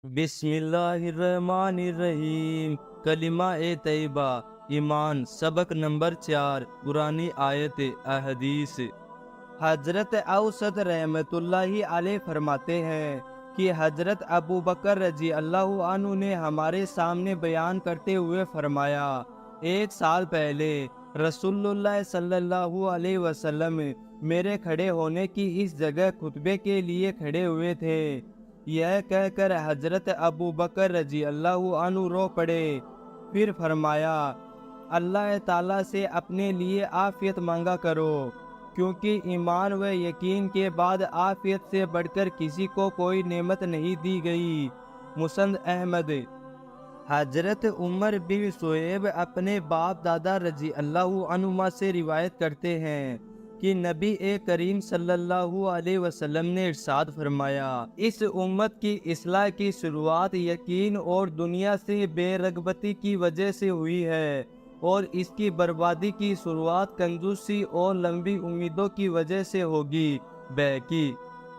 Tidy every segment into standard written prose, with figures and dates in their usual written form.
بسم اللہ الرحمن الرحیم۔ کلمہ طیبہ ایمان۔ سبق نمبر 4۔ قرآنی آیت احادیث۔ حضرت اوسط رحمت اللہ علیہ فرماتے ہیں کہ حضرت ابو بکر رضی اللہ عنہ نے ہمارے سامنے بیان کرتے ہوئے فرمایا، ایک سال پہلے رسول اللہ صلی اللہ علیہ وسلم میرے کھڑے ہونے کی اس جگہ خطبے کے لیے کھڑے ہوئے تھے۔ یہ کہہ کر حضرت ابو بکر رضی اللہ عنہ رو پڑے، پھر فرمایا، اللہ تعالیٰ سے اپنے لیے عافیت مانگا کرو، کیونکہ ایمان و یقین کے بعد عافیت سے بڑھ کر کسی کو کوئی نعمت نہیں دی گئی۔ مسند احمد۔ حضرت عمر بن شعیب اپنے باپ دادا رضی اللہ عنہما سے روایت کرتے ہیں کہ نبی کریم صلی اللہ علیہ وسلم نے ارشاد فرمایا، اس امت کی اصلاح کی شروعات یقین اور دنیا سے بے رغبتی کی وجہ سے ہوئی ہے، اور اس کی بربادی کی شروعات کنجوسی اور لمبی امیدوں کی وجہ سے ہوگی۔ بہقی۔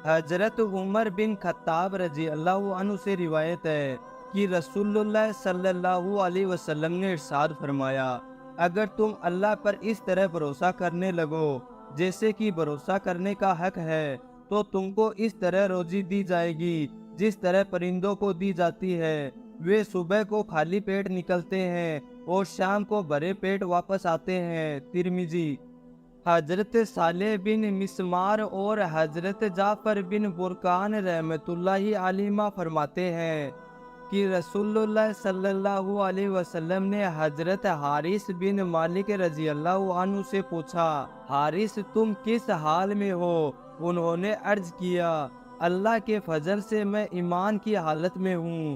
حضرت عمر بن خطاب رضی اللہ عنہ سے روایت ہے کہ رسول اللہ صلی اللہ علیہ وسلم نے ارشاد فرمایا، اگر تم اللہ پر اس طرح بھروسہ کرنے لگو جیسے کہ بھروسہ کرنے کا حق ہے، تو تم کو اس طرح روزی دی جائے گی جس طرح پرندوں کو دی جاتی ہے۔ وہ صبح کو خالی پیٹ نکلتے ہیں اور شام کو بھرے پیٹ واپس آتے ہیں۔ ترمذی۔ حضرت صالح بن مسمار اور حضرت جعفر بن برقان رحمت اللہ علیہ فرماتے ہیں کہ رسول اللہ صلی اللہ علیہ وسلم نے حضرت حارث بن مالک رضی اللہ عنہ سے پوچھا، حارث تم کس حال میں ہو؟ انہوں نے عرض کیا، اللہ کے فضل سے میں ایمان کی حالت میں ہوں۔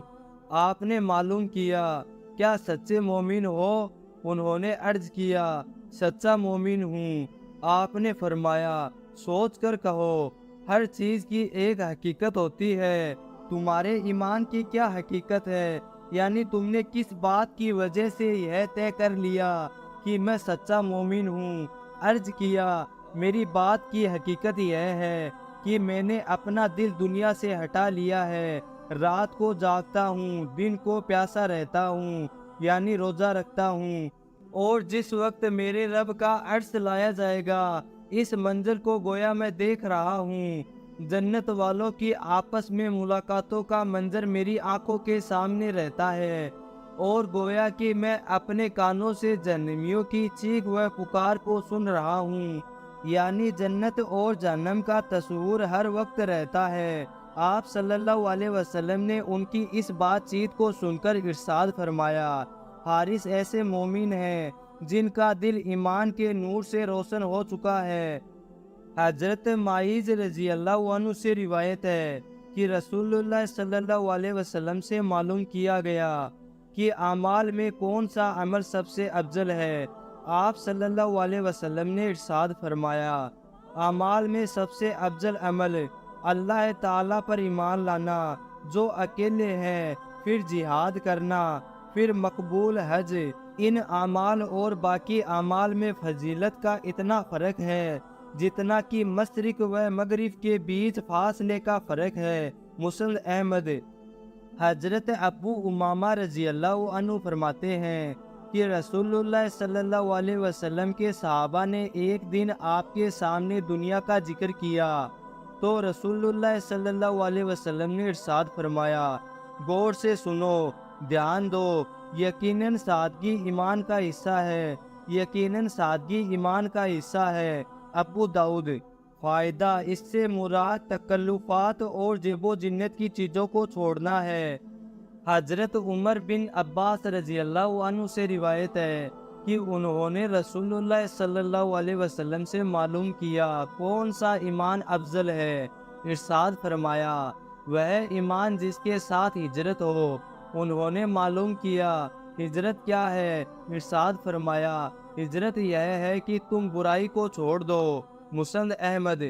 آپ نے معلوم کیا، کیا سچے مومن ہو؟ انہوں نے عرض کیا، سچا مومن ہوں۔ آپ نے فرمایا، سوچ کر کہو، ہر چیز کی ایک حقیقت ہوتی ہے، تمہارے ایمان کی کیا حقیقت ہے؟ یعنی تم نے کس بات کی وجہ سے یہ طے کر لیا کہ میں سچا مومن ہوں؟ عرض کیا، میری بات کی حقیقت یہ ہے کہ میں نے اپنا دل دنیا سے ہٹا لیا ہے، رات کو جاگتا ہوں، دن کو پیاسا رہتا ہوں، یعنی روزہ رکھتا ہوں، اور جس وقت میرے رب کا عرش لایا جائے گا، اس منظر کو گویا میں دیکھ رہا ہوں۔ جنت والوں کی آپس میں ملاقاتوں کا منظر میری آنکھوں کے سامنے رہتا ہے، اور گویا کہ میں اپنے کانوں سے جہنمیوں کی چیخ و پکار کو سن رہا ہوں، یعنی جنت اور جہنم کا تصور ہر وقت رہتا ہے۔ آپ صلی اللہ علیہ وسلم نے ان کی اس بات چیت کو سن کر ارشاد فرمایا، حارث ایسے مومن ہیں جن کا دل ایمان کے نور سے روشن ہو چکا ہے۔ حضرت معیذ رضی اللہ عنہ سے روایت ہے کہ رسول اللہ صلی اللہ علیہ وسلم سے معلوم کیا گیا کہ اعمال میں کون سا عمل سب سے افضل ہے۔ آپ صلی اللہ علیہ وسلم نے ارشاد فرمایا، اعمال میں سب سے افضل عمل اللہ تعالیٰ پر ایمان لانا جو اکیلے ہے، پھر جہاد کرنا، پھر مقبول حج۔ ان اعمال اور باقی اعمال میں فضیلت کا اتنا فرق ہے جتنا کہ مشرق و مغرب کے بیچ فاصلے کا فرق ہے۔ مسند احمد۔ حضرت ابو امامہ رضی اللہ عنہ فرماتے ہیں کہ رسول اللہ صلی اللہ علیہ وسلم کے صحابہ نے ایک دن آپ کے سامنے دنیا کا ذکر کیا تو رسول اللہ صلی اللہ علیہ وسلم نے ارشاد فرمایا، غور سے سنو، دھیان دو، یقیناً سادگی ایمان کا حصہ ہے، یقیناً سادگی ایمان کا حصہ ہے۔ ابو داؤد۔ فائدہ، اس سے مراد تکلفات اور جیب و جنت کی چیزوں کو چھوڑنا ہے۔ حضرت عمر بن عباس رضی اللہ عنہ سے روایت ہے کہ انہوں نے رسول اللہ صلی اللہ علیہ وسلم سے معلوم کیا کون سا ایمان افضل ہے۔ ارشاد فرمایا، وہ ایمان جس کے ساتھ ہجرت ہو۔ انہوں نے معلوم کیا، ہجرت کیا ہے؟ ارشاد فرمایا، ہجرت یہ ہے کہ تم برائی کو چھوڑ دو۔ مسند احمد۔